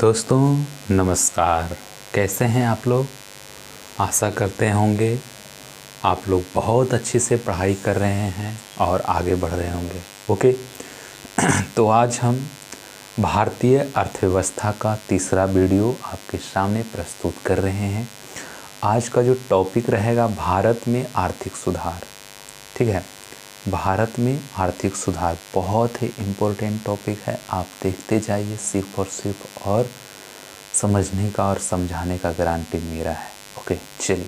दोस्तों नमस्कार। कैसे हैं आप लोग? आशा करते होंगे आप लोग बहुत अच्छे से पढ़ाई कर रहे हैं और आगे बढ़ रहे होंगे। ओके तो आज हम भारतीय अर्थव्यवस्था का तीसरा वीडियो आपके सामने प्रस्तुत कर रहे हैं। आज का जो टॉपिक रहेगा भारत में आर्थिक सुधार। ठीक है, भारत में आर्थिक सुधार बहुत ही इम्पोर्टेंट टॉपिक है। आप देखते जाइए, सिर्फ और सिर्फ और समझने का और समझाने का गारंटी मेरा है। ओके चलिए,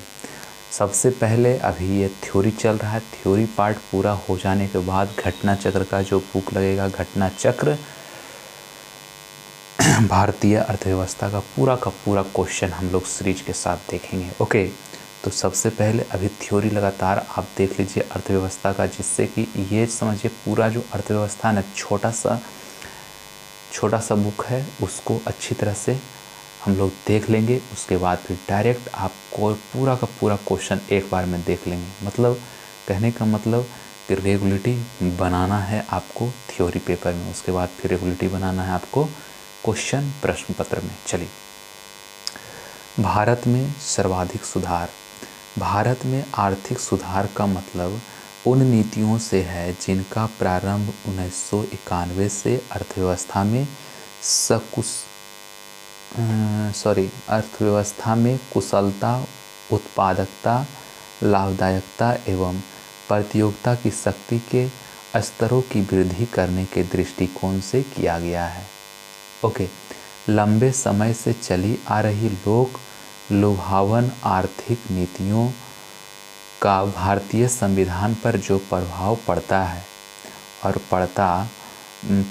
सबसे पहले अभी ये थ्योरी चल रहा है। थ्योरी पार्ट पूरा हो जाने के बाद घटना चक्र का जो बुक लगेगा, घटना चक्र भारतीय अर्थव्यवस्था का पूरा क्वेश्चन हम लोग सीरीज के साथ देखेंगे। ओके तो सबसे पहले अभी थ्योरी लगातार आप देख लीजिए अर्थव्यवस्था का, जिससे कि ये समझिए पूरा जो अर्थव्यवस्था ना छोटा सा बुक है, उसको अच्छी तरह से हम लोग देख लेंगे। उसके बाद फिर डायरेक्ट आपको पूरा का पूरा क्वेश्चन एक बार में देख लेंगे। मतलब कहने का मतलब कि रेगुलेटी बनाना है आपको थ्योरी पेपर में, उसके बाद फिर रेगुलेटी बनाना है आपको क्वेश्चन प्रश्न पत्र में। चलिए, भारत में सर्वाधिक सुधार। भारत में आर्थिक सुधार का मतलब उन नीतियों से है जिनका प्रारंभ 1991 से अर्थव्यवस्था में कुशलता, उत्पादकता, लाभदायकता एवं प्रतियोगिता की शक्ति के स्तरों की वृद्धि करने के दृष्टिकोण से किया गया है। ओके, लंबे समय से चली आ रही लोक लुभावन आर्थिक नीतियों का भारतीय संविधान पर जो प्रभाव पड़ता है और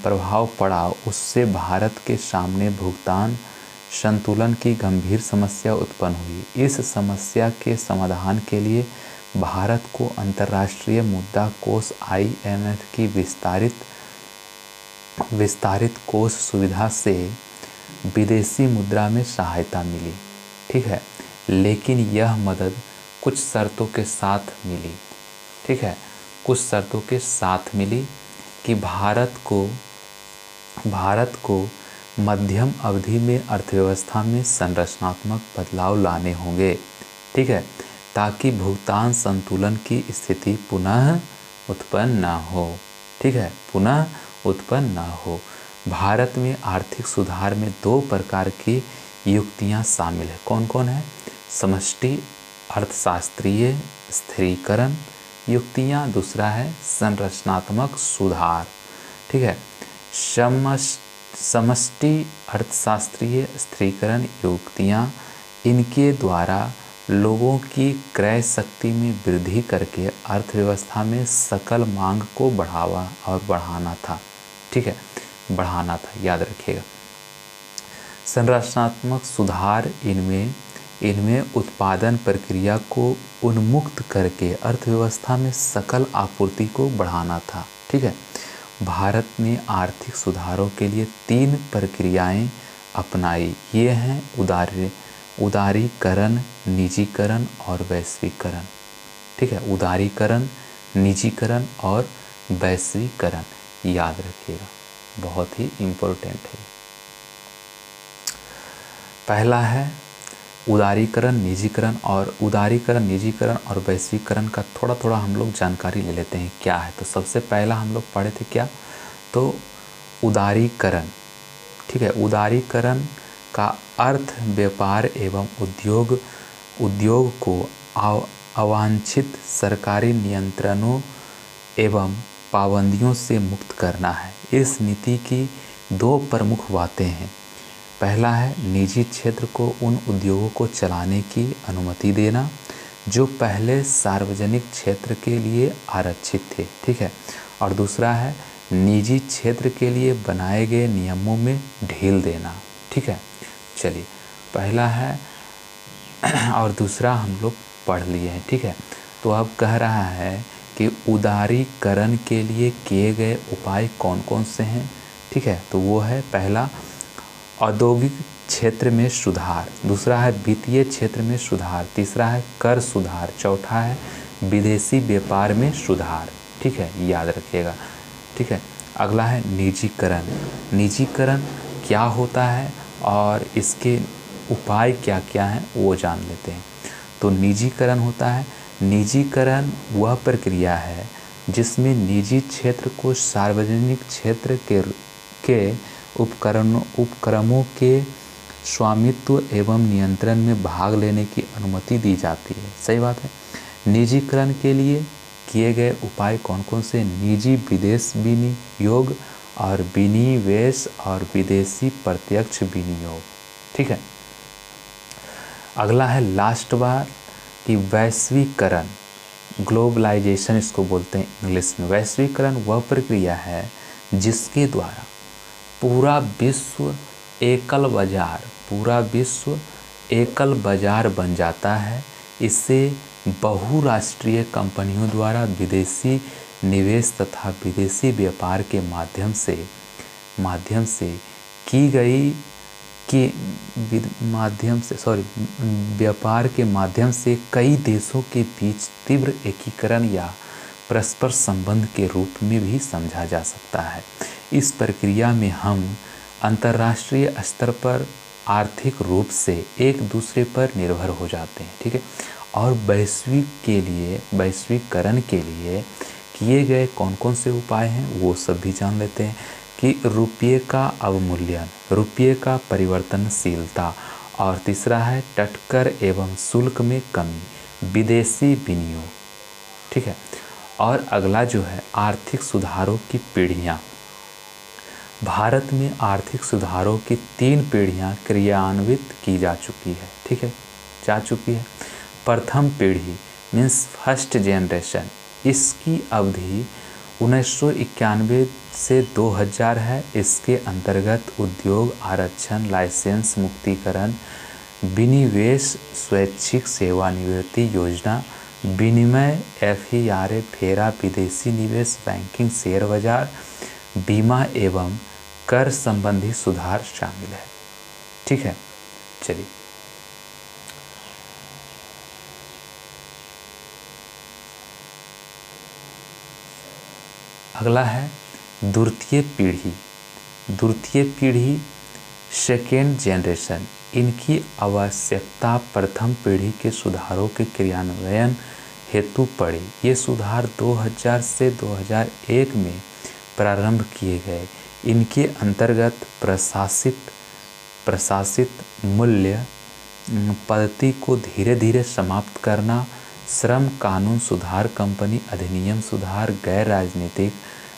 प्रभाव पड़ा, उससे भारत के सामने भुगतान संतुलन की गंभीर समस्या उत्पन्न हुई। इस समस्या के समाधान के लिए भारत को अंतर्राष्ट्रीय मुद्रा कोष IMF की विस्तारित कोष सुविधा से विदेशी मुद्रा में सहायता मिली। ठीक है, लेकिन यह मदद कुछ शर्तों के साथ मिली। ठीक है, कुछ शर्तों के साथ मिली कि भारत को मध्यम अवधि में अर्थव्यवस्था में संरचनात्मक बदलाव लाने होंगे। ठीक है, ताकि भुगतान संतुलन की स्थिति पुनः उत्पन्न ना हो। ठीक है, पुनः उत्पन्न ना हो। भारत में आर्थिक सुधार में दो प्रकार की युक्तियां शामिल है। कौन कौन है? समष्टि अर्थशास्त्रीय स्थिरीकरण युक्तियां, दूसरा है संरचनात्मक सुधार। ठीक है, समष्टि अर्थशास्त्रीय स्थिरीकरण युक्तियां, इनके द्वारा लोगों की क्रय शक्ति में वृद्धि करके अर्थव्यवस्था में सकल मांग को बढ़ाना था। ठीक है, बढ़ाना था, याद रखिएगा। संरचनात्मक सुधार इनमें उत्पादन प्रक्रिया को उन्मुक्त करके अर्थव्यवस्था में सकल आपूर्ति को बढ़ाना था। ठीक है, भारत ने आर्थिक सुधारों के लिए 3 प्रक्रियाएं अपनाई। ये हैं उदारीकरण, निजीकरण और वैश्वीकरण। ठीक है, उदारीकरण, निजीकरण और वैश्वीकरण, याद रखिएगा, बहुत ही इम्पोर्टेंट है। पहला है उदारीकरण, निजीकरण और वैश्वीकरण का थोड़ा हम लोग जानकारी ले लेते हैं क्या है। तो सबसे पहला हम लोग पढ़े थे क्या, तो उदारीकरण। ठीक है, उदारीकरण का अर्थ व्यापार एवं उद्योग को अवांछित सरकारी नियंत्रणों एवं पाबंदियों से मुक्त करना है। इस नीति की 2 प्रमुख बातें हैं। पहला है निजी क्षेत्र को उन उद्योगों को चलाने की अनुमति देना जो पहले सार्वजनिक क्षेत्र के लिए आरक्षित थे। ठीक है, और दूसरा है निजी क्षेत्र के लिए बनाए गए नियमों में ढील देना। ठीक है, चलिए, पहला है और दूसरा हम लोग पढ़ लिए हैं। ठीक है, तो अब कह रहा है कि उदारीकरण के लिए किए गए उपाय कौन कौन से हैं। ठीक है, तो वो है पहला औद्योगिक क्षेत्र में सुधार, दूसरा है वित्तीय क्षेत्र में सुधार, तीसरा है कर सुधार, चौथा है विदेशी व्यापार में सुधार। ठीक है, याद रखिएगा। ठीक है, अगला है निजीकरण। निजीकरण क्या होता है? और इसके उपाय क्या क्या हैं वो जान लेते हैं। तो निजीकरण होता है। निजीकरण वह प्रक्रिया है जिसमें निजी क्षेत्र को सार्वजनिक क्षेत्र के उपक्रमों के स्वामित्व एवं नियंत्रण में भाग लेने की अनुमति दी जाती है। सही बात है। निजीकरण के लिए किए गए उपाय कौन कौन से? निजी विदेश विनियोग और विनिवेश और विदेशी प्रत्यक्ष विनियोग। ठीक है। अगला है लास्ट बार कि वैश्वीकरण, ग्लोबलाइजेशन इसको बोलते हैं इंग्लिश में। वैश्वीकरण वह प्रक्रिया है जिसके द्वारा पूरा विश्व एकल बाजार बन जाता है। इससे बहुराष्ट्रीय कंपनियों द्वारा विदेशी निवेश तथा विदेशी व्यापार के व्यापार के माध्यम से कई देशों के बीच तीव्र एकीकरण या परस्पर संबंध के रूप में भी समझा जा सकता है। इस प्रक्रिया में हम अंतर्राष्ट्रीय स्तर पर आर्थिक रूप से एक दूसरे पर निर्भर हो जाते हैं। ठीक है। और वैश्वीकरण के लिए किए गए कौन कौन से उपाय हैं वो सब भी जान लेते हैं कि रुपये का अवमूल्यन, रुपये का परिवर्तनशीलता, और तीसरा है टटकर एवं शुल्क में कमी, विदेशी विनियोग। ठीक है। और अगला जो है आर्थिक सुधारों की पीढ़ियाँ। भारत में आर्थिक सुधारों की 3 पीढ़ियाँ क्रियान्वित की जा चुकी है। ठीक है, जा चुकी है। प्रथम पीढ़ी मीन्स फर्स्ट जनरेशन, इसकी अवधि 1991 से 2000 है। इसके अंतर्गत उद्योग आरक्षण, लाइसेंस मुक्तिकरण, विनिवेश, स्वैच्छिक सेवानिवृत्ति योजना, विनिमय, FERA, फेरा, विदेशी निवेश, बैंकिंग, शेयर बाजार, बीमा एवं कर संबंधी सुधार शामिल है। ठीक है, चलिए अगला है द्वितीय पीढ़ी। द्वितीय पीढ़ी सेकेंड जनरेशन, इनकी आवश्यकता प्रथम पीढ़ी के सुधारों के क्रियान्वयन हेतु पड़ी। ये सुधार 2000 से 2001 में प्रारंभ किए गए। इनके अंतर्गत प्रशासित मूल्य पद्धति को धीरे धीरे समाप्त करना, श्रम कानून सुधार, कंपनी अधिनियम सुधार, गैर राजनीतिक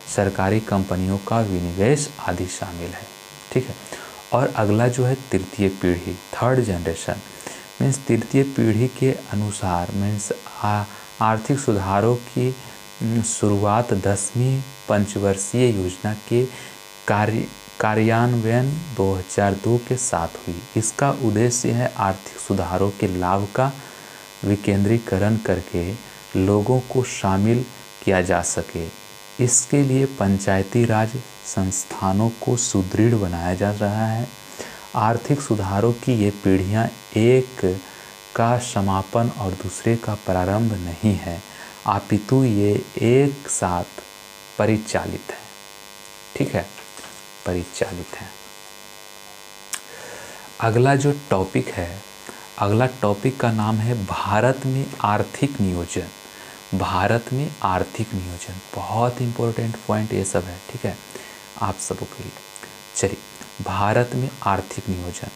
सरकारी कंपनियों का विनिवेश आदि शामिल है। ठीक है। और अगला जो है तृतीय पीढ़ी, थर्ड जनरेशन मीन्स तृतीय पीढ़ी के अनुसार मीन्स आर्थिक सुधारों की शुरुआत 10वीं पंचवर्षीय योजना के कार्यान्वयन 2002 के साथ हुई। इसका उद्देश्य है आर्थिक सुधारों के लाभ का विकेंद्रीकरण करके लोगों को शामिल किया जा सके। इसके लिए पंचायती राज संस्थानों को सुदृढ़ बनाया जा रहा है। आर्थिक सुधारों की ये पीढ़ियाँ एक का समापन और दूसरे का प्रारंभ नहीं है, अपितु ये एक साथ परिचालित है। ठीक है, परिचालित है। अगला जो टॉपिक है, अगला टॉपिक का नाम है भारत में आर्थिक नियोजन। भारत में आर्थिक नियोजन बहुत इंपॉर्टेंट पॉइंट ये सब है। ठीक है, आप सबों के लिए। चलिए, भारत में आर्थिक नियोजन।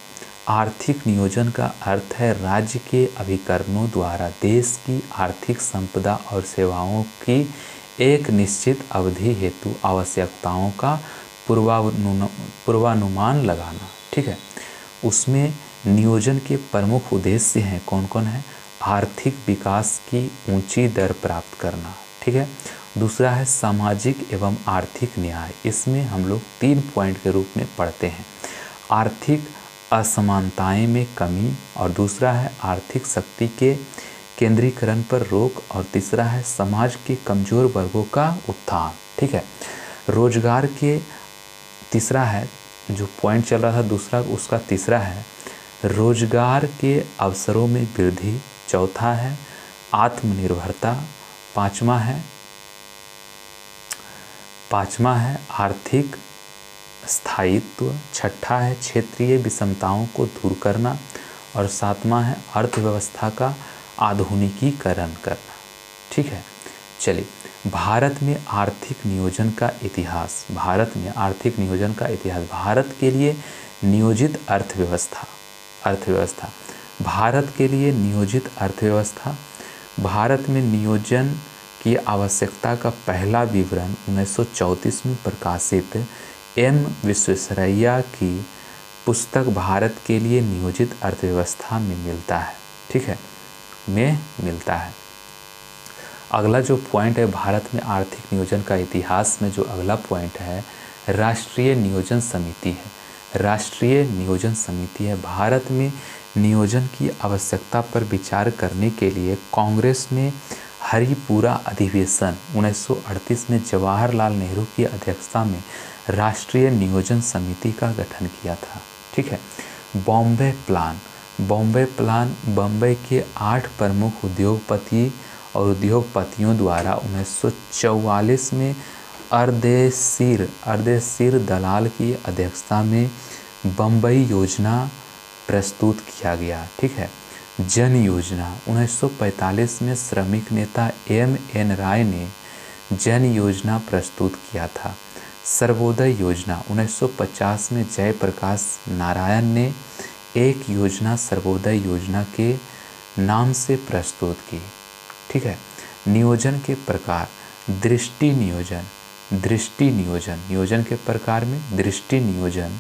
आर्थिक नियोजन का अर्थ है राज्य के अभिकरणों द्वारा देश की आर्थिक संपदा और सेवाओं की एक निश्चित अवधि हेतु आवश्यकताओं का पूर्वानुमान लगाना। ठीक है, उसमें नियोजन के प्रमुख उद्देश्य हैं कौन कौन है? आर्थिक विकास की ऊंची दर प्राप्त करना। ठीक है, दूसरा है सामाजिक एवं आर्थिक न्याय। इसमें हम लोग 3 पॉइंट के रूप में पढ़ते हैं। आर्थिक असमानताएं में कमी, और दूसरा है आर्थिक शक्ति के केंद्रीकरण पर रोक, और तीसरा है समाज के कमजोर वर्गों का उत्थान। ठीक है, रोजगार के तीसरा है जो पॉइंट चल रहा था दूसरा, उसका तीसरा है रोजगार के अवसरों में वृद्धि। चौथा है आत्मनिर्भरता। पांचवा है आर्थिक स्थायित्व, छठा है क्षेत्रीय विषमताओं को दूर करना और सातवां है अर्थव्यवस्था का आधुनिकीकरण करना। ठीक है, चलिए भारत में आर्थिक नियोजन का इतिहास। भारत में आर्थिक नियोजन का इतिहास। भारत के लिए नियोजित अर्थव्यवस्था भारत के लिए नियोजित अर्थव्यवस्था। भारत में नियोजन की आवश्यकता का पहला विवरण 1934 में प्रकाशित एम विश्वेश्वरैया की पुस्तक भारत के लिए नियोजित अर्थव्यवस्था में मिलता है। ठीक है, में मिलता है। अगला जो पॉइंट है भारत में आर्थिक नियोजन का इतिहास में जो अगला पॉइंट है राष्ट्रीय नियोजन समिति है। राष्ट्रीय नियोजन समिति है। भारत में नियोजन की आवश्यकता पर विचार करने के लिए कांग्रेस ने हरिपुरा अधिवेशन 1938 में जवाहरलाल नेहरू की अध्यक्षता में राष्ट्रीय नियोजन समिति का गठन किया था। ठीक है, बॉम्बे प्लान। बॉम्बे के 8 प्रमुख उद्योगपति और उद्योगपतियों द्वारा 1944 में अर्देशीर दलाल की अध्यक्षता में बम्बई योजना प्रस्तुत किया गया। ठीक है, जन योजना 1945 में श्रमिक नेता M.N. राय ने जन योजना प्रस्तुत किया था। सर्वोदय योजना 1950 में जयप्रकाश नारायण ने एक योजना सर्वोदय योजना के नाम से प्रस्तुत की। ठीक है, नियोजन के प्रकार। दृष्टि नियोजन नियोजन के प्रकार में दृष्टि नियोजन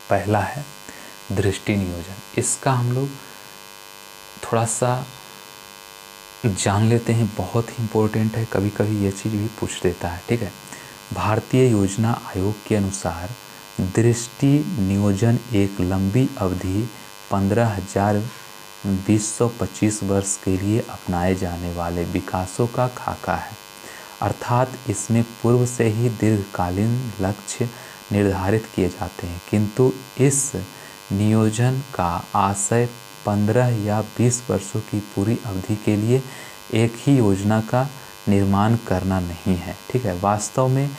पहला है। दृष्टि नियोजन इसका हम लोग थोड़ा सा जान लेते हैं, बहुत ही इम्पोर्टेंट है, कभी कभी ये चीज़ भी पूछ देता है। ठीक है, भारतीय योजना आयोग के अनुसार दृष्टि नियोजन एक लंबी अवधि 15,225 वर्ष के लिए अपनाए जाने वाले विकासों का खाका है। अर्थात इसमें पूर्व से ही दीर्घकालीन लक्ष्य निर्धारित किए जाते हैं, किंतु इस नियोजन का आशय 15 या 20 वर्षों की पूरी अवधि के लिए एक ही योजना का निर्माण करना नहीं है। ठीक है, वास्तव में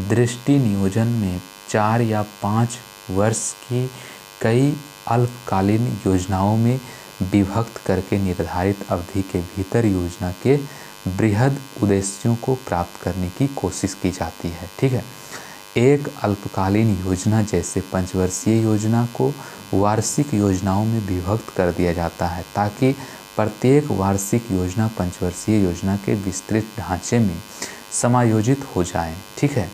दृष्टि नियोजन में 4 या 5 वर्ष की कई अल्पकालीन योजनाओं में विभक्त करके निर्धारित अवधि के भीतर योजना के बृहद उद्देश्यों को प्राप्त करने की कोशिश की जाती है। ठीक है, एक अल्पकालीन योजना जैसे पंचवर्षीय योजना को वार्षिक योजनाओं में विभक्त कर दिया जाता है ताकि प्रत्येक वार्षिक योजना पंचवर्षीय योजना के विस्तृत ढांचे में समायोजित हो जाए। ठीक है,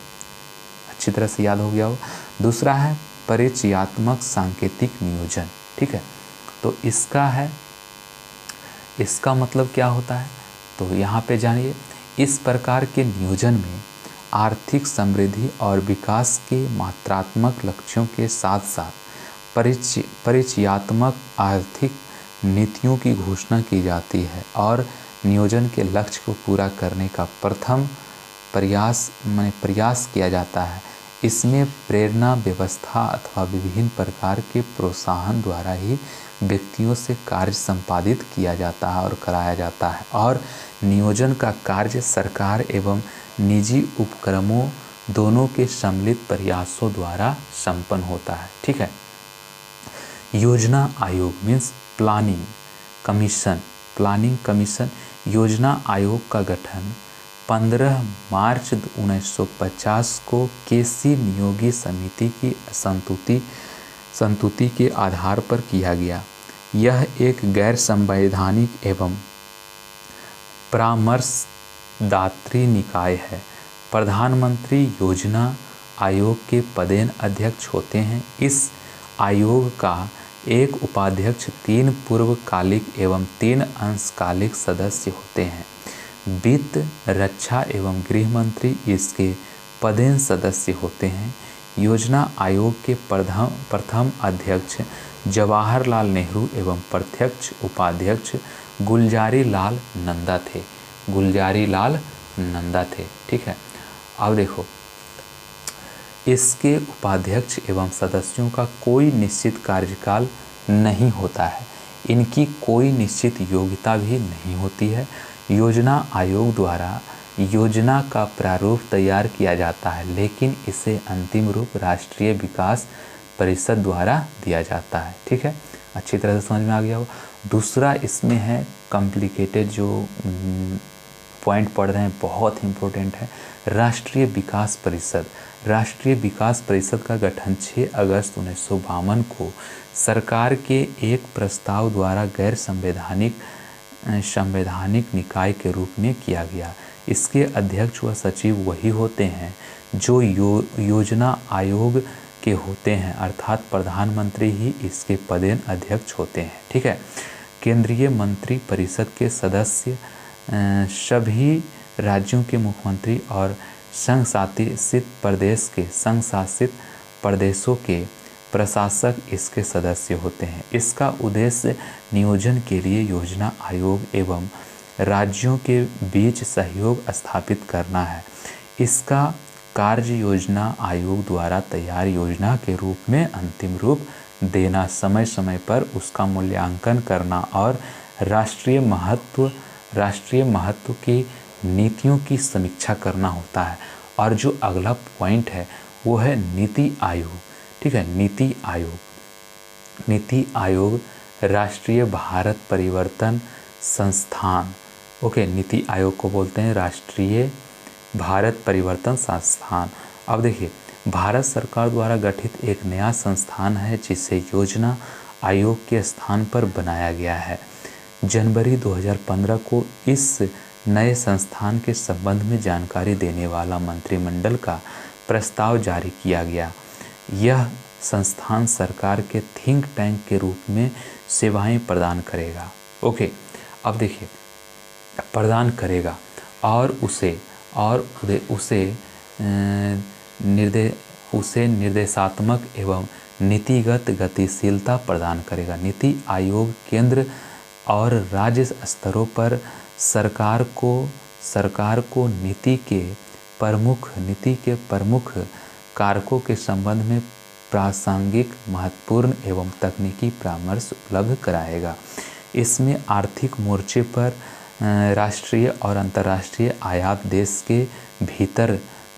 अच्छी तरह से याद हो गया हो। दूसरा है परिचयात्मक सांकेतिक नियोजन। ठीक है, तो इसका मतलब क्या होता है, तो यहाँ पे जानिए। इस प्रकार के नियोजन में आर्थिक समृद्धि और विकास के मात्रात्मक लक्ष्यों के साथ साथ परिचयात्मक आर्थिक नीतियों की घोषणा की जाती है और नियोजन के लक्ष्य को पूरा करने का प्रथम प्रयास किया जाता है। इसमें प्रेरणा व्यवस्था अथवा विभिन्न प्रकार के प्रोत्साहन द्वारा ही व्यक्तियों से कार्य संपादित किया जाता है और कराया जाता है, और नियोजन का कार्य सरकार एवं निजी उपक्रमों दोनों के सम्मिलित प्रयासों द्वारा संपन्न होता है। ठीक है, योजना आयोग मीन्स प्लानिंग कमीशन। योजना आयोग का गठन 15 मार्च 1950 को केसी नियोगी समिति की संस्तुति के आधार पर किया गया। यह एक गैर संवैधानिक एवं परामर्शदात्री निकाय है। प्रधानमंत्री योजना आयोग के पदेन अध्यक्ष होते हैं। इस आयोग का एक उपाध्यक्ष, 3 पूर्वकालिक एवं 3 अंशकालिक सदस्य होते हैं। वित्त, रक्षा एवं गृह मंत्री इसके पदेन सदस्य होते हैं। योजना आयोग के प्रथम अध्यक्ष जवाहरलाल नेहरू एवं प्रत्यक्ष उपाध्यक्ष गुलजारी लाल नंदा थे। ठीक है, अब देखो, इसके उपाध्यक्ष एवं सदस्यों का कोई निश्चित कार्यकाल नहीं होता है। इनकी कोई निश्चित योग्यता भी नहीं होती है। योजना आयोग द्वारा योजना का प्रारूप तैयार किया जाता है, लेकिन इसे अंतिम रूप राष्ट्रीय विकास परिषद द्वारा दिया जाता है। ठीक है, अच्छी तरह से समझ में आ गया होगा। दूसरा इसमें है कॉम्प्लिकेटेड, जो पॉइंट पढ़ रहे हैं बहुत इम्पोर्टेंट है, राष्ट्रीय विकास परिषद। राष्ट्रीय विकास परिषद का गठन 6 अगस्त 1952 को सरकार के एक प्रस्ताव द्वारा गैर संवैधानिक निकाय के रूप में किया गया। इसके अध्यक्ष व सचिव वही होते हैं जो योजना आयोग के होते हैं, अर्थात प्रधानमंत्री ही इसके पदेन अध्यक्ष होते हैं। ठीक है, केंद्रीय मंत्री परिषद के सदस्य सभी राज्यों के मुख्यमंत्री और संघ शासित प्रदेशों के प्रशासक इसके सदस्य होते हैं। इसका उद्देश्य नियोजन के लिए योजना आयोग एवं राज्यों के बीच सहयोग स्थापित करना है। इसका कार्य योजना आयोग द्वारा तैयार योजना के रूप में अंतिम रूप देना, समय समय पर उसका मूल्यांकन करना और राष्ट्रीय महत्व की नीतियों की समीक्षा करना होता है। और जो अगला पॉइंट है वो है नीति आयोग। ठीक है, नीति आयोग राष्ट्रीय भारत परिवर्तन संस्थान। ओके, नीति आयोग को बोलते हैं राष्ट्रीय भारत परिवर्तन संस्थान। अब देखिए, भारत सरकार द्वारा गठित एक नया संस्थान है जिसे योजना आयोग के स्थान पर बनाया गया है। जनवरी 2015 को इस नए संस्थान के संबंध में जानकारी देने वाला मंत्रिमंडल का प्रस्ताव जारी किया गया। यह संस्थान सरकार के थिंक टैंक के रूप में सेवाएं प्रदान करेगा। ओके, अब देखिए, प्रदान करेगा और उसे निर्देशात्मक एवं नीतिगत गतिशीलता प्रदान करेगा। नीति आयोग केंद्र और राज्य स्तरों पर सरकार को नीति के प्रमुख कारकों के संबंध में प्रासंगिक, महत्वपूर्ण एवं तकनीकी परामर्श उपलब्ध कराएगा। इसमें आर्थिक मोर्चे पर राष्ट्रीय और अंतर्राष्ट्रीय आयात, देश के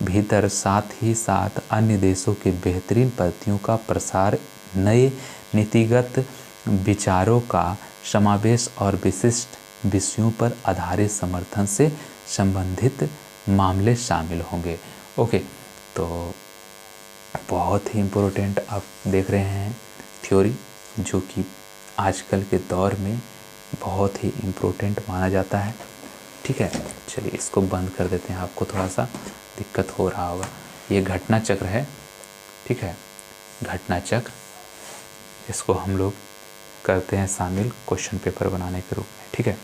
भीतर साथ ही साथ अन्य देशों के बेहतरीन पद्धतियों का प्रसार, नए नीतिगत विचारों का समावेश और विशिष्ट विषयों पर आधारित समर्थन से संबंधित मामले शामिल होंगे। ओके, तो बहुत ही इम्पोर्टेंट आप देख रहे हैं थ्योरी, जो कि आजकल के दौर में बहुत ही इम्पोर्टेंट माना जाता है। ठीक है, चलिए इसको बंद कर देते हैं, आपको थोड़ा सा दिक्कत हो रहा होगा। ये घटना चक्र है। ठीक है, घटना चक्र, इसको हम लोग करते हैं शामिल क्वेश्चन पेपर बनाने के रूप में। ठीक है,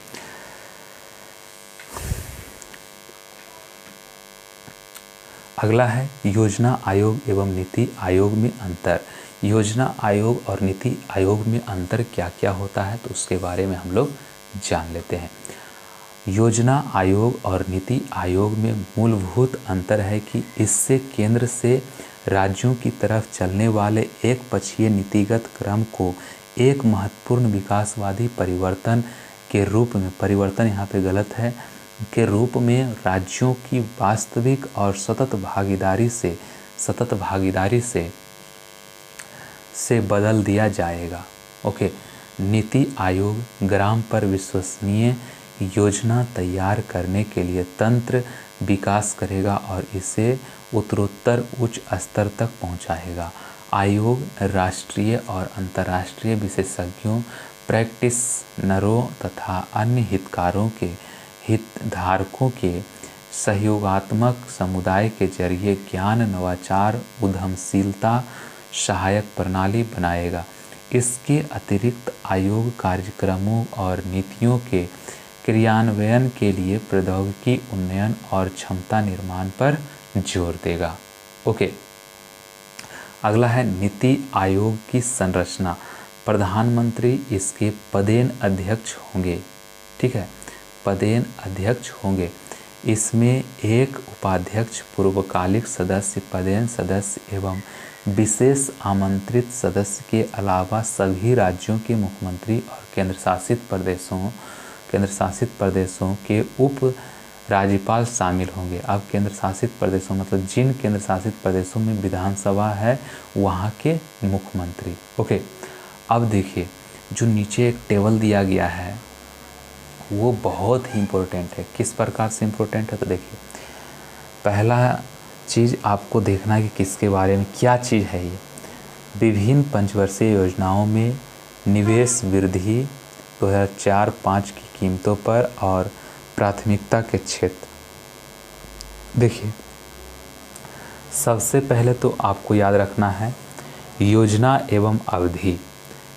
अगला है योजना आयोग एवं नीति आयोग में अंतर। योजना आयोग और नीति आयोग में अंतर क्या क्या होता है, तो उसके बारे में हम लोग जान लेते हैं। योजना आयोग और नीति आयोग में मूलभूत अंतर है कि इससे केंद्र से राज्यों की तरफ चलने वाले एक पक्षीय नीतिगत क्रम को एक महत्वपूर्ण विकासवादी परिवर्तन के रूप में, परिवर्तन यहाँ पे गलत है, के रूप में राज्यों की वास्तविक और सतत भागीदारी से बदल दिया जाएगा। ओके, नीति आयोग ग्राम पर विश्वसनीय योजना तैयार करने के लिए तंत्र विकास करेगा और इसे उत्तरोत्तर उच्च स्तर तक पहुंचाएगा। आयोग राष्ट्रीय और अंतर्राष्ट्रीय विशेषज्ञों, प्रैक्टिशनरों तथा अन्य हितधारकों के सहयोगात्मक समुदाय के जरिए ज्ञान, नवाचार, उद्यमशीलता सहायक प्रणाली बनाएगा। इसके अतिरिक्त आयोग कार्यक्रमों और नीतियों के क्रियान्वयन के लिए प्रौद्योगिकी उन्नयन और क्षमता निर्माण पर जोर देगा। ओके, अगला है नीति आयोग की संरचना। प्रधानमंत्री इसके पदेन अध्यक्ष होंगे। ठीक है, पदेन अध्यक्ष होंगे। इसमें एक उपाध्यक्ष, पूर्वकालिक सदस्य, पदेन सदस्य एवं विशेष आमंत्रित सदस्य के अलावा सभी राज्यों के मुख्यमंत्री और केंद्रशासित प्रदेशों के उप राज्यपाल शामिल होंगे। अब केंद्र शासित प्रदेशों मतलब जिन केंद्र शासित प्रदेशों में विधानसभा है वहाँ के मुख्यमंत्री। ओके, अब देखिए जो नीचे एक टेबल दिया गया है वो बहुत ही इम्पोर्टेंट है। किस प्रकार से इम्पोर्टेंट है तो देखिए, पहला चीज़ आपको देखना है कि किसके बारे में क्या चीज़ है ये। विभिन्न पंचवर्षीय योजनाओं में निवेश वृद्धि 2004-05 की कीमतों पर और प्राथमिकता के क्षेत्र। देखिए सबसे पहले तो आपको याद रखना है योजना एवं अवधि।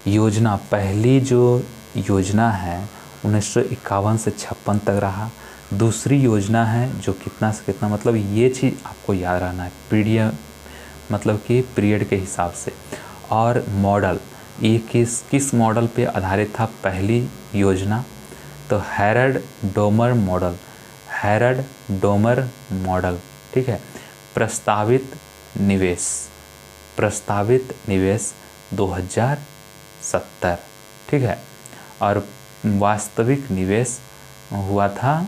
योजना, पहली जो योजना है 1951 से 56 तक रहा। दूसरी योजना है जो कितना से कितना, मतलब ये चीज़ आपको याद रहना है पीरियड, मतलब कि पीरियड के हिसाब से। और मॉडल, ये किस मॉडल पे आधारित था पहली योजना, तो हैरड-डोमर मॉडल, हैरड-डोमर मॉडल, ठीक है। प्रस्तावित निवेश 2070, ठीक है। और वास्तविक निवेश हुआ था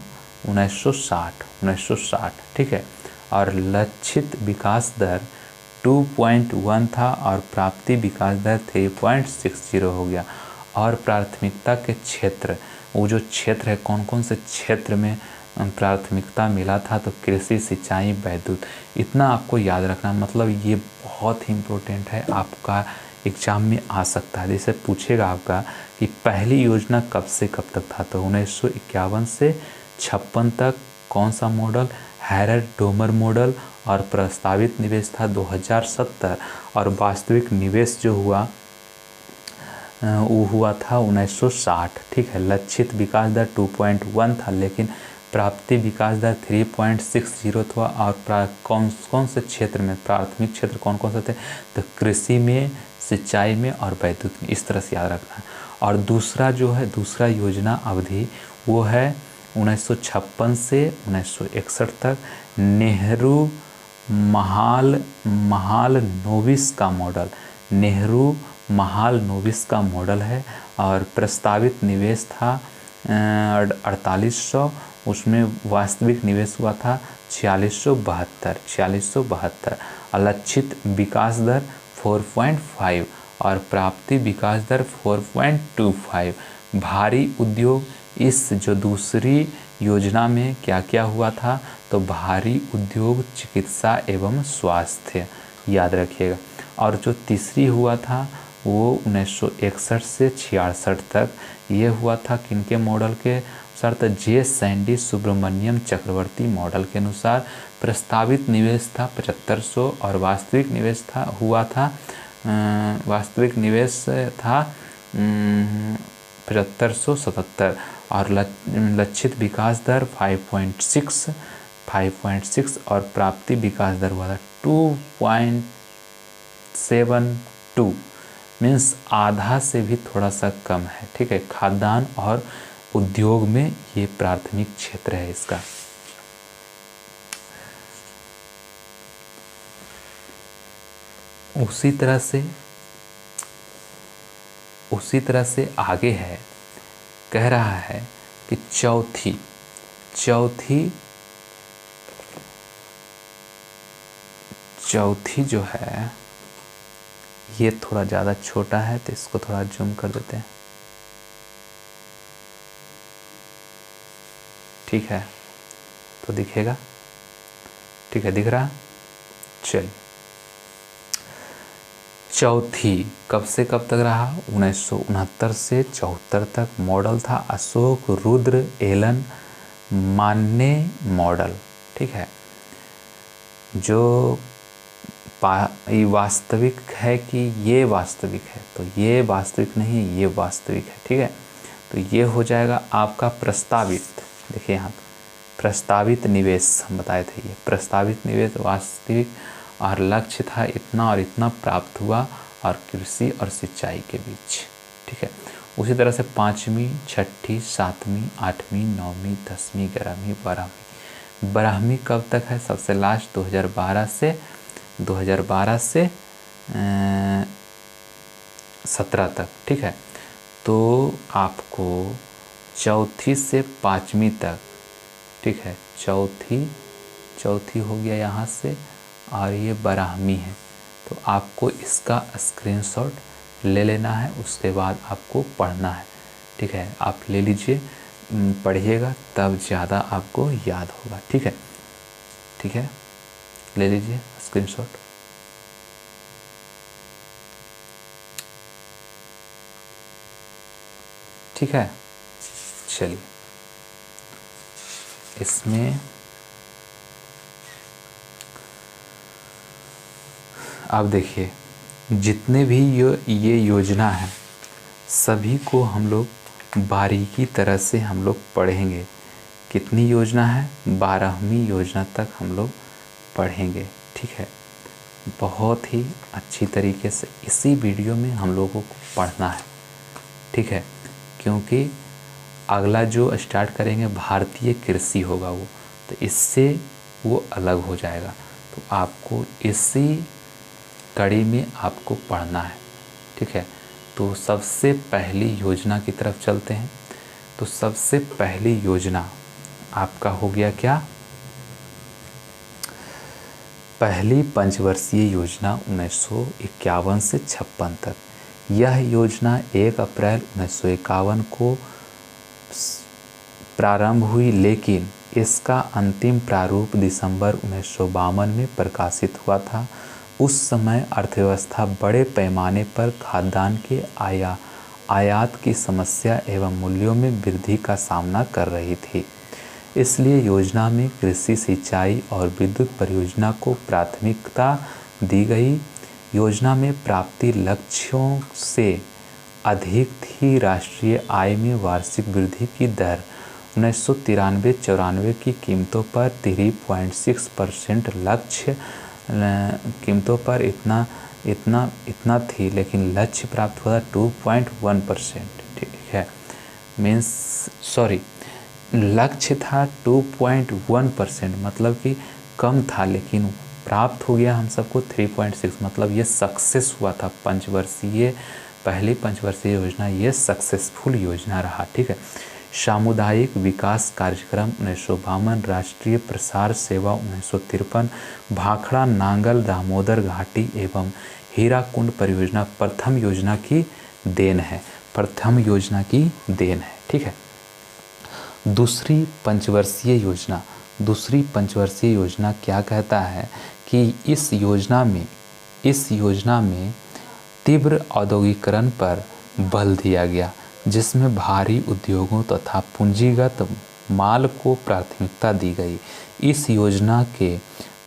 1960, ठीक है। और लक्षित विकास दर 2.1 था और प्राप्ति विकास दर 3.60 हो गया। और प्राथमिकता के क्षेत्र, वो जो क्षेत्र है कौन कौन से क्षेत्र में प्राथमिकता मिला था, तो कृषि, सिंचाई, वैद्युत, इतना आपको याद रखना। मतलब ये बहुत ही इम्पोर्टेंट है, आपका एग्जाम में आ सकता है। जैसे पूछेगा आपका कि पहली योजना कब से कब तक था, तो 1951 से 56 तक कौन सा मॉडल, हैरड-डोमर मॉडल। और प्रस्तावित निवेश था 2070 और वास्तविक निवेश जो हुआ वो हुआ था 1960, ठीक है। लक्षित विकास दर 2.1 था लेकिन प्राप्ति विकास दर 3.60 था। और कौन से क्षेत्र में, प्राथमिक क्षेत्र कौन कौन से थे, तो कृषि में, सिंचाई में और वैद्युत में। इस तरह से याद रखना है। और दूसरा जो है, दूसरा योजना अवधि वो है 1956 से 1961 तक नेहरू महालनोबिस का मॉडल, नेहरू महालनोबिस का मॉडल है। और प्रस्तावित निवेश था 4800, उसमें वास्तविक निवेश हुआ था 4672। लक्षित विकास दर 4.5 और प्राप्ति विकास दर 4.25। भारी उद्योग, इस जो दूसरी योजना में क्या क्या हुआ था, तो भारी उद्योग, चिकित्सा एवं स्वास्थ्य, याद रखिएगा। और जो तीसरी हुआ था वो 1961 से 66 तक, ये हुआ था किनके मॉडल के अनुसार, तो जे सैंडी सुब्रमण्यम चक्रवर्ती मॉडल के अनुसार। प्रस्तावित निवेश था 7500 और वास्तविक निवेश था 7577 और लक्षित विकास दर 5.6 और प्राप्ति विकास दर हुआ था 2.72, मीन्स आधा से भी थोड़ा सा कम है, ठीक है। खाद्यान्न और उद्योग में ये प्राथमिक क्षेत्र है इसका। उसी तरह से आगे है, कह रहा है कि चौथी जो है ये थोड़ा ज़्यादा छोटा है तो इसको थोड़ा जूम कर देते हैं, ठीक है, तो दिखेगा, ठीक है, दिख रहा। चलिए, चौथी कब से कब तक रहा, 1969 से 74 तक। मॉडल था अशोक रुद्र एलन मान्य मॉडल, ठीक है। जो वास्तविक है कि ये वास्तविक है, तो ये वास्तविक नहीं, ये वास्तविक है, ठीक है। तो ये हो जाएगा आपका प्रस्तावित। देखिए यहाँ प्रस्तावित निवेश हम बताए थे, ये प्रस्तावित निवेश वास्तविक, और लक्ष्य था इतना और इतना प्राप्त हुआ, और कृषि और सिंचाई के बीच, ठीक है। उसी तरह से 5वीं, 6ठी, 7वीं, 8वीं, 9वीं, 10वीं, 11वीं, 12वीं। 12वीं कब तक है, सबसे लास्ट 2012 से 17 तक, ठीक है। तो आपको चौथी से 5वीं तक, ठीक है, चौथी हो गया यहाँ से, और ये ब्राह्मी है। तो आपको इसका स्क्रीनशॉट ले लेना है, उसके बाद आपको पढ़ना है। ठीक है, आप ले लीजिए, पढ़िएगा तब ज़्यादा आपको याद होगा। ठीक है, ठीक है, ले लीजिए स्क्रीनशॉट। ठीक है, चलिए इसमें आप देखिए, जितने भी ये योजना है सभी को हम लोग बारीकी तरह से हम लोग पढ़ेंगे। कितनी योजना है? 12वीं योजना तक हम लोग पढ़ेंगे। ठीक है, बहुत ही अच्छी तरीके से इसी वीडियो में हम लोगों को पढ़ना है। ठीक है, क्योंकि अगला जो स्टार्ट करेंगे भारतीय कृषि होगा वो, तो इससे वो अलग हो जाएगा। तो आपको इसी कड़ी में आपको पढ़ना है। ठीक है, तो सबसे पहली योजना की तरफ चलते हैं। तो सबसे पहली योजना आपका हो गया क्या? पहली पंचवर्षीय योजना 1951 से 56 तक। यह योजना 1 अप्रैल 1951 को प्रारंभ हुई, लेकिन इसका अंतिम प्रारूप दिसंबर 1952 में प्रकाशित हुआ था। उस समय अर्थव्यवस्था बड़े पैमाने पर खाद्यान्न के आयात की समस्या एवं मूल्यों में वृद्धि का सामना कर रही थी। इसलिए योजना में कृषि, सिंचाई और विद्युत परियोजना को प्राथमिकता दी गई। योजना में प्राप्ति लक्ष्यों से अधिक थी। राष्ट्रीय आय में वार्षिक वृद्धि की दर 1993-94 की कीमतों पर 3.6% लक्ष्य कीमतों पर इतना थी, लेकिन लक्ष्य प्राप्त हुआ 2.1%। ठीक है, लक्ष्य था 2.1%, मतलब कि कम था, लेकिन प्राप्त हो गया हम सबको 3.6, मतलब ये सक्सेस हुआ था। पहली पंचवर्षीय योजना ये सक्सेसफुल योजना रहा। ठीक है, सामुदायिक विकास कार्यक्रम 1952, राष्ट्रीय प्रसार सेवा 1953, भाखड़ा नांगल दामोदर घाटी एवं हीराकुंड परियोजना प्रथम योजना की देन है। ठीक है, दूसरी पंचवर्षीय योजना क्या कहता है कि इस योजना में तीव्र औद्योगिकरण पर बल दिया गया, जिसमें भारी उद्योगों तथा पूंजीगत माल को प्राथमिकता दी गई। इस योजना के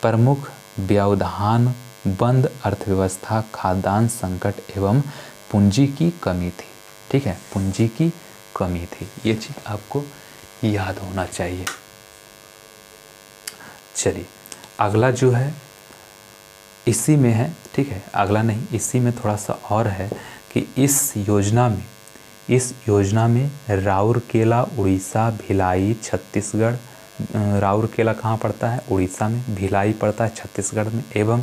प्रमुख व्यवधान बंद अर्थव्यवस्था, खाद्यान्न संकट एवं पूंजी की कमी थी। ठीक है, पूंजी की कमी थी, ये चीज़ आपको याद होना चाहिए। चलिए अगला जो है इसी में है। ठीक है, अगला नहीं, इसी में थोड़ा सा और है कि इस योजना में राउरकेला उड़ीसा, भिलाई छत्तीसगढ़, राउरकेला कहाँ पड़ता है? उड़ीसा में, भिलाई पड़ता है छत्तीसगढ़ में, एवं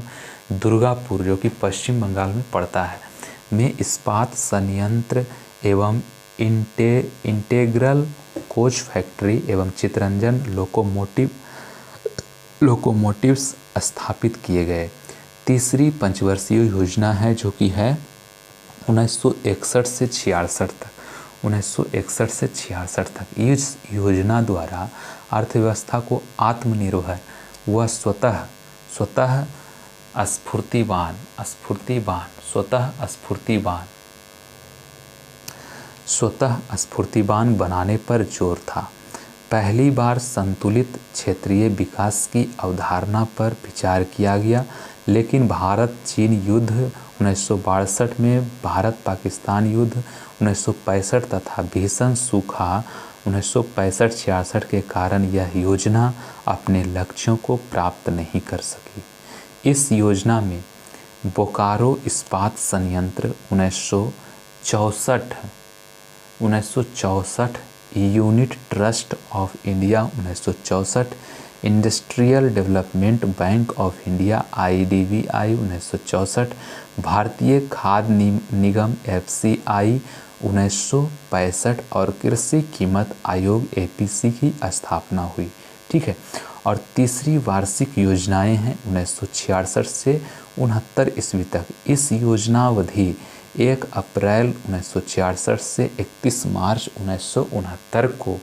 दुर्गापुर जो कि पश्चिम बंगाल में पड़ता है, में इस्पात संयंत्र एवं इंटेग्रल कोच फैक्ट्री एवं चितरंजन लोकोमोटिव्स स्थापित किए गए। तीसरी पंचवर्षीय योजना है जो कि है 1961 से 66 तक। 1961 से 66 तक इस योजना द्वारा अर्थव्यवस्था को आत्मनिर्भर व स्वतः स्फूर्तिवान बनाने पर जोर था। पहली बार संतुलित क्षेत्रीय विकास की अवधारणा पर विचार किया गया, लेकिन भारत चीन युद्ध 1962 में, भारत पाकिस्तान युद्ध 1965 तथा भीषण सूखा 1965-66 के कारण यह योजना अपने लक्ष्यों को प्राप्त नहीं कर सकी। इस योजना में बोकारो इस्पात संयंत्र 1964, unit trust of India 1964, industrial development bank of India IDBI 1964, भारतीय खाद्य निगम FCI 1965 और कृषि कीमत आयोग APC की स्थापना हुई। ठीक है। और तीसरी वार्षिक योजनाएं हैं 1966 से 69 ईस्वी तक। इस योजनावधि 1 अप्रैल 1966 से 31 मार्च 1969 को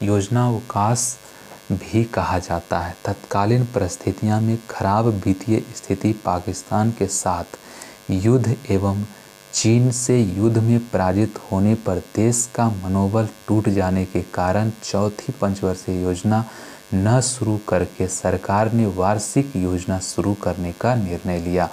योजनावकाश भी कहा जाता है। तत्कालीन परिस्थितियों में खराब वित्तीय स्थिति, पाकिस्तान के साथ युद्ध एवं चीन से युद्ध में पराजित होने पर देश का मनोबल टूट जाने के कारण चौथी पंचवर्षीय योजना न शुरू करके सरकार ने वार्षिक योजना शुरू करने का निर्णय लिया।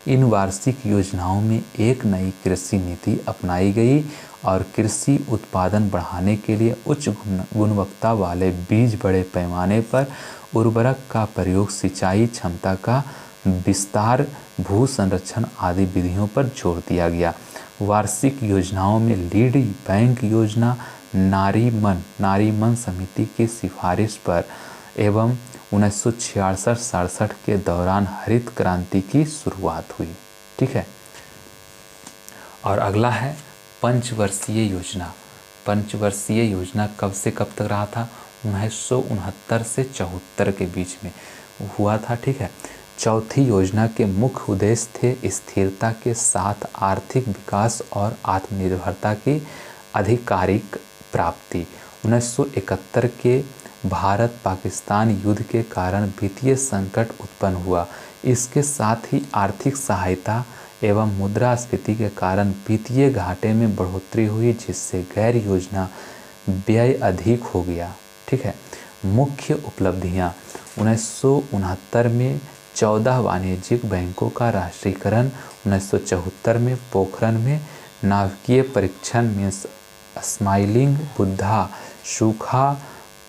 इन वार्षिक योजनाओं में एक नई कृषि नीति अपनाई गई और कृषि उत्पादन बढ़ाने के लिए उच्च गुणवत्ता वाले बीज, बड़े पैमाने पर उर्वरक का प्रयोग, सिंचाई क्षमता का विस्तार, भू संरक्षण आदि विधियों पर जोर दिया गया। वार्षिक योजनाओं में लीड बैंक योजना, नारीमन समिति की सिफारिश पर एवं 1966-67 के दौरान हरित क्रांति की शुरुआत हुई। ठीक है। और अगला है पंचवर्षीय योजना। पंचवर्षीय योजना कब से कब तक रहा था? 1969 से 74 के बीच में हुआ था। ठीक है। चौथी योजना के मुख्य उद्देश्य थे स्थिरता के साथ आर्थिक विकास और आत्मनिर्भरता की आधिकारिक प्राप्ति। 1971 के भारत पाकिस्तान युद्ध के कारण वित्तीय संकट उत्पन्न हुआ। इसके साथ ही आर्थिक सहायता एवं मुद्रास्फीति के कारण वित्तीय घाटे में बढ़ोतरी हुई, जिससे गैर योजना व्यय अधिक हो गया। ठीक है। मुख्य उपलब्धियां: 1969 में 14 वाणिज्यिक बैंकों का राष्ट्रीयकरण, 1974 में पोखरण में नाभिकीय परीक्षण में स्माइलिंग बुद्धा सूखा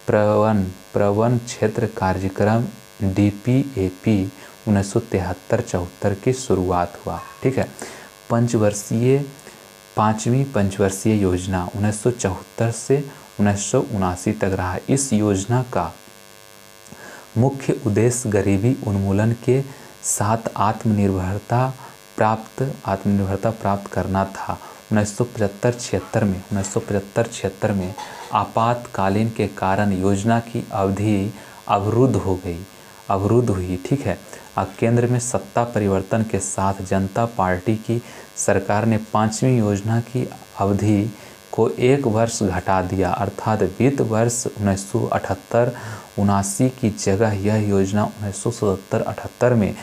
प्रवण क्षेत्र कार्यक्रम DPAP 1973-74 की शुरुआत हुआ। ठीक है। पांचवी पंचवर्षीय योजना 1974 से 1979 तक रहा। इस योजना का मुख्य उद्देश्य गरीबी उन्मूलन के साथ आत्मनिर्भरता प्राप्त करना था। 1975-76 में आपातकालीन के कारण योजना की अवधि अवरुद्ध हुई। ठीक है। केंद्र में सत्ता परिवर्तन के साथ जनता पार्टी की सरकार ने पांचवी योजना की अवधि को 1 वर्ष घटा दिया, अर्थात वित्त वर्ष 1978-79 की जगह यह योजना 1977-78 में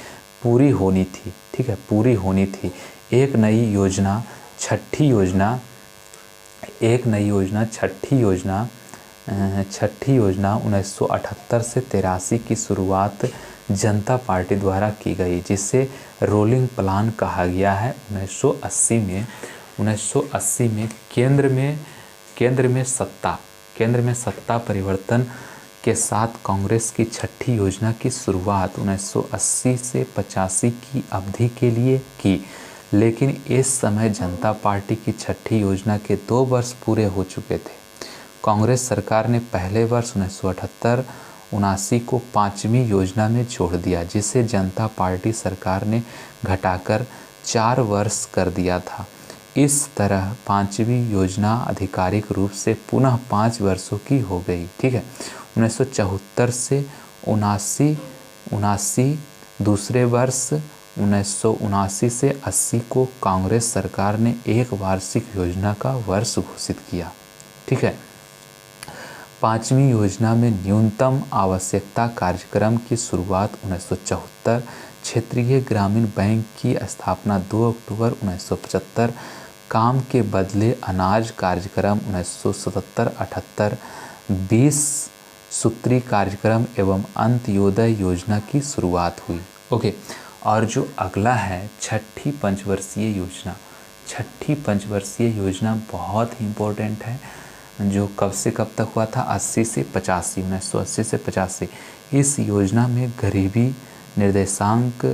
पूरी होनी थी। ठीक है, पूरी होनी थी। एक नई योजना छठी योजना 1978 से 83 की शुरुआत जनता पार्टी द्वारा की गई, जिसे रोलिंग प्लान कहा गया है। 1980 में केंद्र में सत्ता परिवर्तन के साथ कांग्रेस की छठी योजना की शुरुआत 1980 से 85 की अवधि के लिए की, लेकिन इस समय जनता पार्टी की छठी योजना के 2 वर्ष पूरे हो चुके थे। कांग्रेस सरकार ने पहले वर्ष 1978-79 को पांचवी योजना में जोड़ दिया, जिसे जनता पार्टी सरकार ने घटाकर 4 वर्ष कर दिया था। इस तरह पांचवी योजना आधिकारिक रूप से पुनः 5 वर्षों की हो गई। ठीक है। 1974 से 79 दूसरे वर्ष, 1979 से 80 को कांग्रेस सरकार ने एक वार्षिक योजना का वर्ष घोषित किया। ठीक है। पांचवी योजना में न्यूनतम आवश्यकता कार्यक्रम की शुरुआत 1974, क्षेत्रीय ग्रामीण बैंक की स्थापना 2 अक्टूबर 1975, काम के बदले अनाज कार्यक्रम 1977-78, 20 सूत्री कार्यक्रम एवं अंत्योदय योजना की शुरुआत हुई। ओके। और जो अगला है छठी पंचवर्षीय योजना। छठी पंचवर्षीय योजना बहुत ही इम्पोर्टेंट है, जो कब से कब तक हुआ था? 1980 से 85। इस योजना में गरीबी निर्देशांक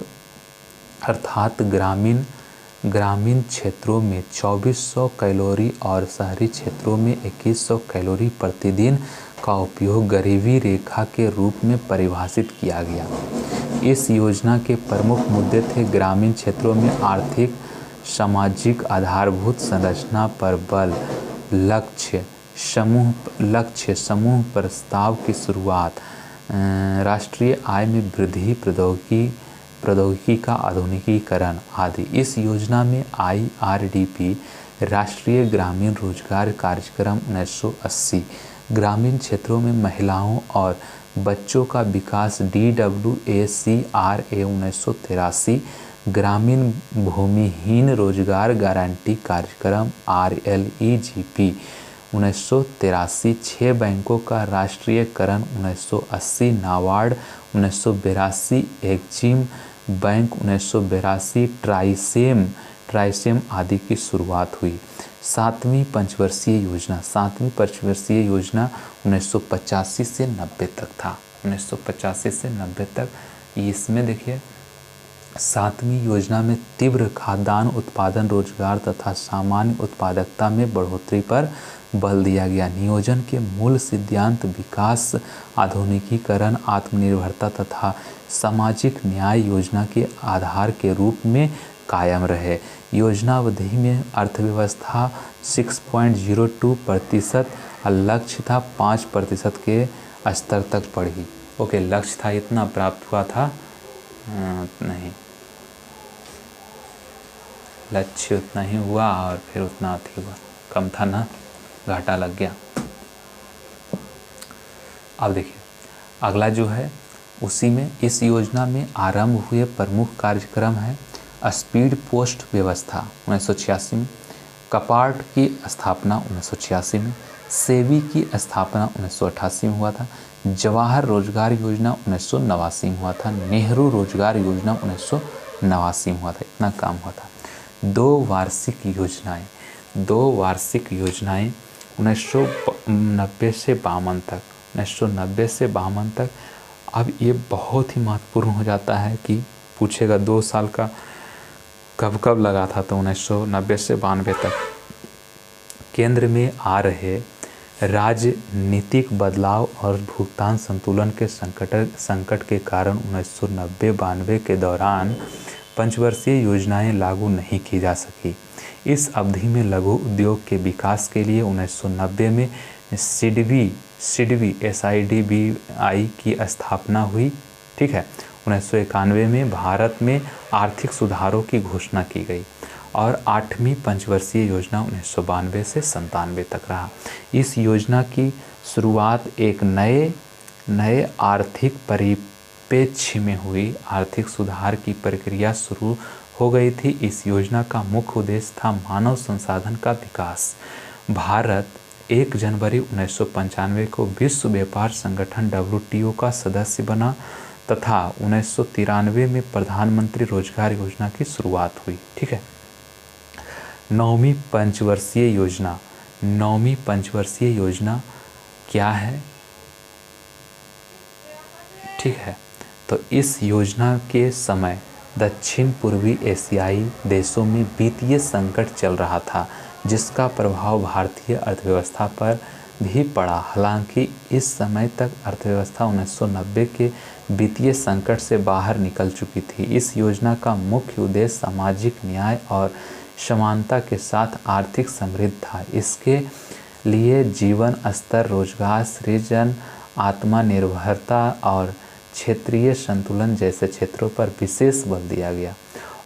अर्थात ग्रामीण क्षेत्रों में 2400 कैलोरी और शहरी क्षेत्रों में 2100 कैलोरी प्रतिदिन का उपयोग गरीबी रेखा के रूप में परिभाषित किया गया। इस योजना के प्रमुख मुद्दे थे ग्रामीण क्षेत्रों में आर्थिक सामाजिक आधारभूत संरचना पर बल, लक्ष्य समूह प्रस्ताव की शुरुआत, राष्ट्रीय आय में वृद्धि, प्रौद्योगिकी का आधुनिकीकरण आदि। इस योजना में IRDP राष्ट्रीय ग्रामीण रोजगार कार्यक्रम 1980, ग्रामीण क्षेत्रों में महिलाओं और बच्चों का विकास DWACRA 1983, ग्रामीण भूमिहीन रोजगार गारंटी कार्यक्रम RLEGP 1983, 6 बैंकों का राष्ट्रीयकरण 1980, नाबार्ड 1982, एक्जिम बैंक 1982, ट्राइसेम आदि की शुरुआत हुई। 7वीं पंचवर्षीय योजना 1985 से 90 तक था। 1985 से 90 तक इसमें देखिए 7वीं योजना में तीव्र खाद्यान्न उत्पादन, रोजगार तथा सामान्य उत्पादकता में बढ़ोतरी पर बल दिया गया। नियोजन के मूल सिद्धांत विकास, आधुनिकीकरण, आत्मनिर्भरता तथा सामाजिक न्याय योजना के आधार के रूप में कायम रहे। योजना अवधि में अर्थव्यवस्था 6.02% और लक्ष्य था 5% के स्तर तक बढ़ी। ओके, लक्ष्य था इतना, प्राप्त हुआ था नहीं, लक्ष्य उतना ही हुआ और फिर उतना अति हुआ, कम था ना, घाटा लग गया। अब देखिए अगला जो है उसी में इस योजना में आरंभ हुए प्रमुख कार्यक्रम है स्पीड पोस्ट व्यवस्था 1986 में, कपार्ट की स्थापना 1986 में, सेवी की स्थापना 1988 में हुआ था, जवाहर रोजगार योजना 1989 में हुआ था, नेहरू रोजगार योजना 1989 में हुआ था। इतना काम हुआ था। दो वार्षिक योजनाएं 1990 से 52 तक। अब ये बहुत ही महत्वपूर्ण हो जाता है कि पूछेगा 2 साल का कब लगा था, तो 1990 से 92 तक। केंद्र में आ रहे राजनीतिक बदलाव और भुगतान संतुलन के संकट के कारण 1990-92 के दौरान पंचवर्षीय योजनाएं लागू नहीं की जा सकी। इस अवधि में लघु उद्योग के विकास के लिए 1990 में SIDBI की स्थापना हुई। ठीक है, 1991 में भारत में आर्थिक सुधारों की घोषणा की गई और 8वीं पंचवर्षीय योजना 1992 से 97 तक रहा। इस योजना की शुरुआत एक नए आर्थिक परिप्रेक्ष्य में हुई। आर्थिक सुधार की प्रक्रिया शुरू हो गई थी। इस योजना का मुख्य उद्देश्य था मानव संसाधन का विकास। भारत 1 जनवरी 1995 को विश्व व्यापार संगठन WTO का सदस्य बना तथा 1993 में प्रधानमंत्री रोजगार योजना की शुरुआत हुई। ठीक है। 9वीं पंचवर्षीय योजना क्या है? ठीक है, तो इस योजना के समय दक्षिण पूर्वी एशियाई देशों में वित्तीय संकट चल रहा था, जिसका प्रभाव भारतीय अर्थव्यवस्था पर भी पड़ा। हालांकि इस समय तक अर्थव्यवस्था 1990 के वित्तीय संकट से बाहर निकल चुकी थी। इस योजना का मुख्य उद्देश्य सामाजिक न्याय और समानता के साथ आर्थिक समृद्धि था। इसके लिए जीवन स्तर, रोजगार सृजन, आत्मनिर्भरता और क्षेत्रीय संतुलन जैसे क्षेत्रों पर विशेष बल दिया गया।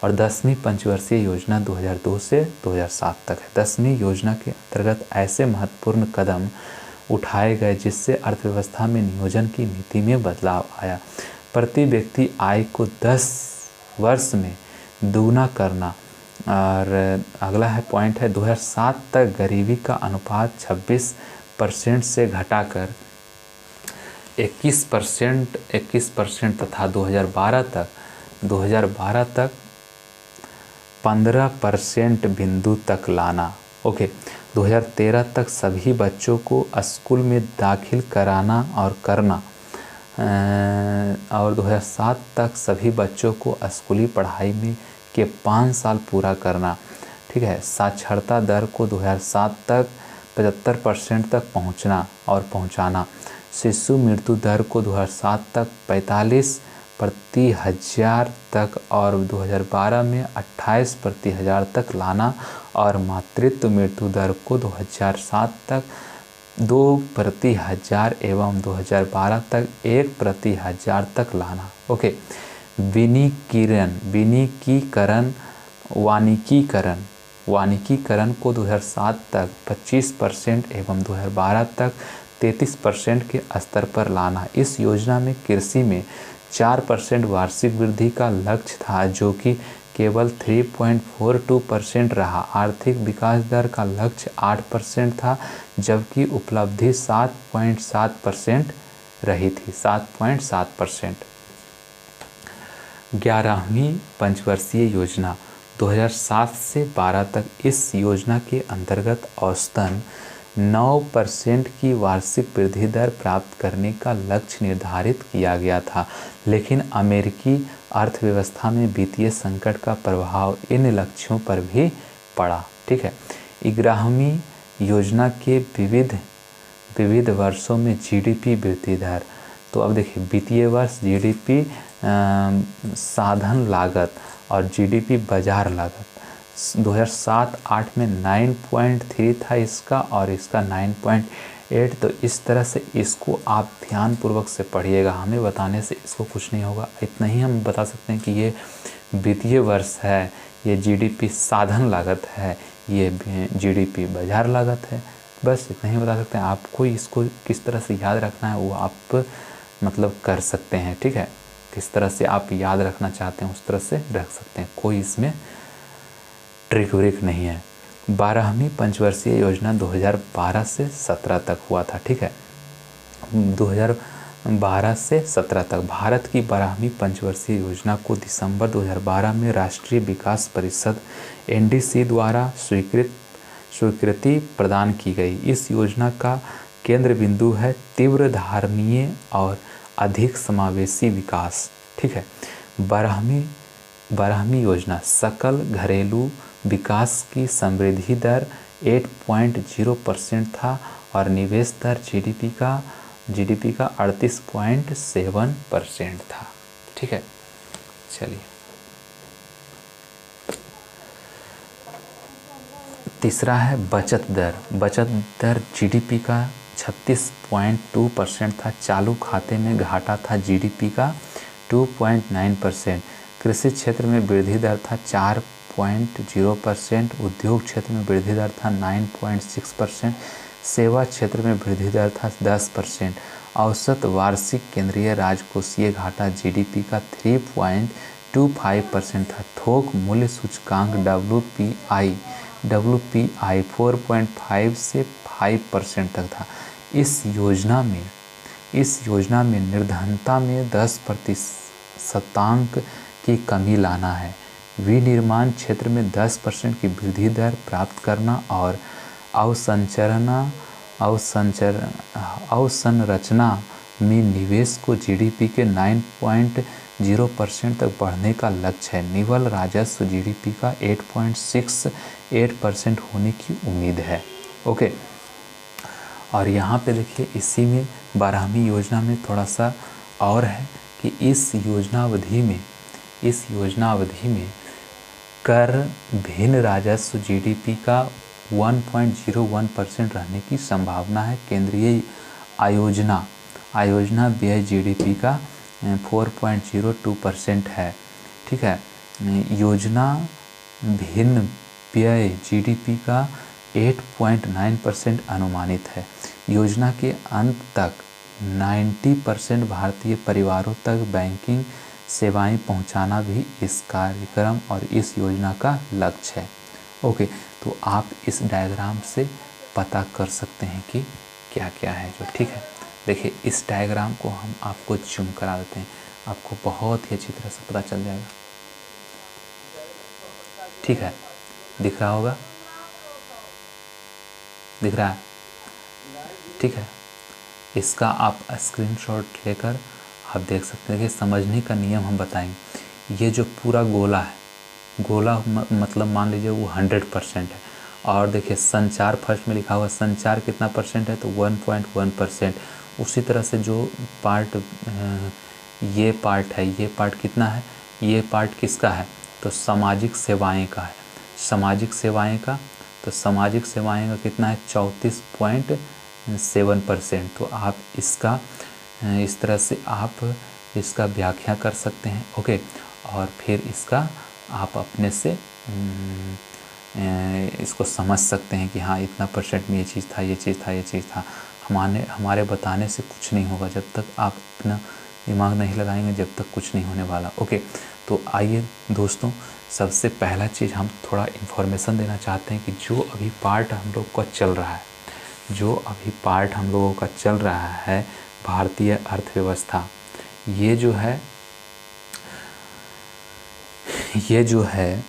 और 10वीं पंचवर्षीय योजना 2002 से 2007 तक है। 10वीं योजना के अंतर्गत ऐसे महत्वपूर्ण कदम उठाए गए जिससे अर्थव्यवस्था में नियोजन की नीति में बदलाव आया। प्रति व्यक्ति आय को 10 वर्ष में दोगुना करना। और अगला है पॉइंट है 2007 तक गरीबी का अनुपात 26% से घटाकर 21% तथा 2012 तक 15% बिंदु तक लाना। ओके, 2013 तक सभी बच्चों को स्कूल में दाखिल कराना और करना। और 2007 तक सभी बच्चों को स्कूली पढ़ाई में के 5 साल पूरा करना। ठीक है। साक्षरता दर को 2007 तक 75% तक पहुंचाना। शिशु मृत्यु दर को 2007 तक प्रति हजार तक और 2012 में 28 प्रति हजार तक लाना और मातृत्व मृत्यु दर को 2007 तक 2 प्रति हजार एवं 2012 तक 1 प्रति हजार तक लाना। ओके, वानिकीकरण को 2007 तक 25% एवं 2012 तक 33% के स्तर पर लाना। इस योजना में कृषि में 4% वार्षिक वृद्धि का लक्ष्य था, जो कि केवल 3.42% रहा। आर्थिक विकास दर का लक्ष्य 8% था, जबकि उपलब्धि 7.7% रही थी, 7.7%। 11वीं पंचवर्षीय योजना 2007 से 12 तक। इस योजना के अंतर्गत औसतन 9% की वार्षिक वृद्धि दर प्राप्त करने का लक्ष्य निर्धारित किया गया था, लेकिन अमेरिकी अर्थव्यवस्था में वित्तीय संकट का प्रभाव इन लक्ष्यों पर भी पड़ा। ठीक है। 11वीं योजना के विविध वर्षों में जीडीपी वृद्धि दर। तो अब देखिए, वित्तीय वर्ष जीडीपी साधन लागत और जीडीपी बाजार लागत 2007-08 में 9.3 था इसका, और इसका 9.8। तो इस तरह से इसको आप ध्यान पूर्वक से पढ़िएगा, हमें बताने से इसको कुछ नहीं होगा। इतना ही हम बता सकते हैं कि ये वित्तीय वर्ष है, ये जीडीपी साधन लागत है, ये जीडीपी बाजार लागत है। बस इतना ही बता सकते हैं। आपको इसको किस तरह से याद रखना है वो आप मतलब कर सकते हैं। ठीक है, किस तरह से आप याद रखना चाहते हैं उस तरह से रख सकते हैं, कोई इसमें ट्रिक व्रिक नहीं है। 12वीं पंचवर्षीय योजना 2012 से 17 तक हुआ था। ठीक है, 2012 से 17 तक। भारत की 12वीं पंचवर्षीय योजना को दिसंबर 2012 में राष्ट्रीय विकास परिषद एनडीसी द्वारा स्वीकृति प्रदान की गई। इस योजना का केंद्र बिंदु है तीव्र धारणीय और अधिक समावेशी विकास। ठीक है। 12वीं योजना सकल घरेलू विकास की समृद्धि दर 8.0% था और निवेश दर जीडीपी का 38.7% था। ठीक है, चलिए तीसरा है बचत दर। बचत दर जीडीपी का 36.2% था। चालू खाते में घाटा था जीडीपी का 2.9%। कृषि क्षेत्र में वृद्धि दर था 4.0%। उद्योग क्षेत्र में वृद्धि दर था 9.6%। सेवा क्षेत्र में वृद्धि दर था 10%। औसत वार्षिक केंद्रीय राजकोषीय घाटा जीडीपी का 3.25% था। थोक मूल्य सूचकांक WPI 4.5 से 5% तक था। इस योजना में निर्धनता में 10% की कमी लाना है। विनिर्माण क्षेत्र में 10% की वृद्धि दर प्राप्त करना और अवसंरचना में निवेश को जीडीपी के 9.0% तक बढ़ने का लक्ष्य है। निवल राजस्व जीडीपी का 8.68% होने की उम्मीद है। ओके, और यहाँ पे देखिए इसी में 12वीं योजना में थोड़ा सा और है कि इस योजना अवधि में कर भिन्न राजस्व जीडीपी का 1.01% रहने की संभावना है। केंद्रीय आयोजना व्यय जीडीपी का 4.02% है। ठीक है, योजना भिन्न व्यय जीडीपी का 8.9% अनुमानित है। योजना के अंत तक 90% भारतीय परिवारों तक बैंकिंग सेवाएं पहुंचाना भी इस कार्यक्रम और इस योजना का लक्ष्य है। ओके, तो आप इस डायग्राम से पता कर सकते हैं कि क्या क्या है जो। ठीक है, देखिए इस डायग्राम को हम आपको जूम करा देते हैं, आपको बहुत ही अच्छी तरह से पता चल जाएगा। ठीक है, दिख रहा होगा, दिख रहा है? ठीक है, इसका आप स्क्रीनशॉट लेकर आप देख सकते हैं कि समझने का नियम हम बताएंगे। ये जो पूरा गोला है, गोला मतलब मान लीजिए वो 100% है। और देखिए संचार फर्स्ट में लिखा हुआ, संचार कितना परसेंट है तो 1.1%। उसी तरह से जो पार्ट ये पार्ट है, ये पार्ट कितना है, ये पार्ट किसका है, तो सामाजिक सेवाएं का है। सामाजिक सेवाएं का, तो सामाजिक सेवाएं का कितना है, 34.7%। तो आप इसका इस तरह से आप इसका व्याख्या कर सकते हैं। ओके, और फिर इसका आप अपने से इसको समझ सकते हैं कि हाँ इतना परसेंट में ये चीज़ था, ये चीज़ था, ये चीज़ था। हमारे बताने से कुछ नहीं होगा, जब तक आप अपना दिमाग नहीं लगाएंगे जब तक कुछ नहीं होने वाला। ओके, तो आइए दोस्तों, सबसे पहला चीज़ हम थोड़ा इन्फॉर्मेशन देना चाहते हैं कि जो अभी पार्ट हम लोग का चल रहा है, जो अभी पार्ट हम लोगों का चल रहा है भारतीय अर्थव्यवस्था, ये जो है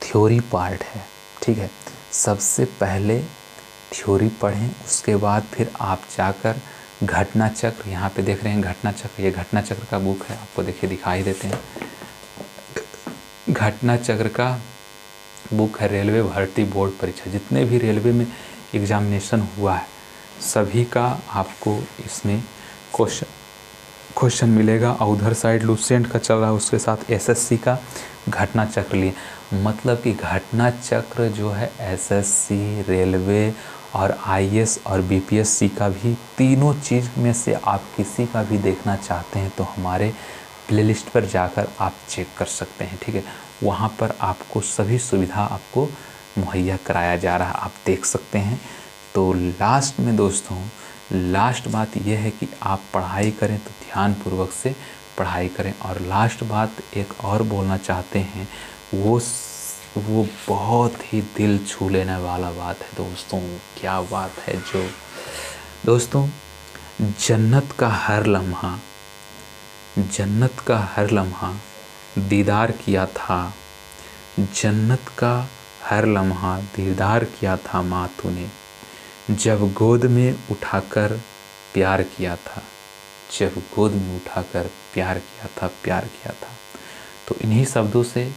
थ्योरी पार्ट है। ठीक है, सबसे पहले थ्योरी पढ़ें, उसके बाद फिर आप जाकर घटना चक्र, यहाँ पे देख रहे हैं घटना चक्र, ये घटना चक्र का बुक है, आपको देखिए दिखाई देते हैं। घटना चक्र का बुक है, रेलवे भर्ती बोर्ड परीक्षा, जितने भी रेलवे में एग्जामिनेशन हुआ है सभी का आपको इसमें क्वेश्चन मिलेगा। और उधर साइड लूसेंट का चल रहा है, उसके साथ एसएससी का घटना चक्र लिए, मतलब कि घटना चक्र जो है एसएससी, रेलवे और आईएएस और बीपीएससी का भी, तीनों चीज़ में से आप किसी का भी देखना चाहते हैं तो हमारे प्लेलिस्ट पर जाकर आप चेक कर सकते हैं। ठीक है, वहाँ पर आपको सभी सुविधा आपको मुहैया कराया जा रहा है, आप देख सकते हैं। तो लास्ट में दोस्तों, लास्ट बात यह है कि आप पढ़ाई करें तो ध्यानपूर्वक से पढ़ाई करें। और लास्ट बात एक और बोलना चाहते हैं, वो बहुत ही दिल छू लेने वाला बात है दोस्तों। क्या बात है जो दोस्तों, जन्नत का हर लम्हा दीदार किया था, जन्नत का हर लम्हा दीदार किया था माँ तूने, जब गोद में उठाकर प्यार किया था, जब गोद में उठाकर प्यार किया था। तो इन्हीं शब्दों से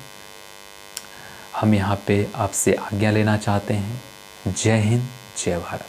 हम यहाँ पे आपसे आज्ञा लेना चाहते हैं। जय हिंद, जय भारत।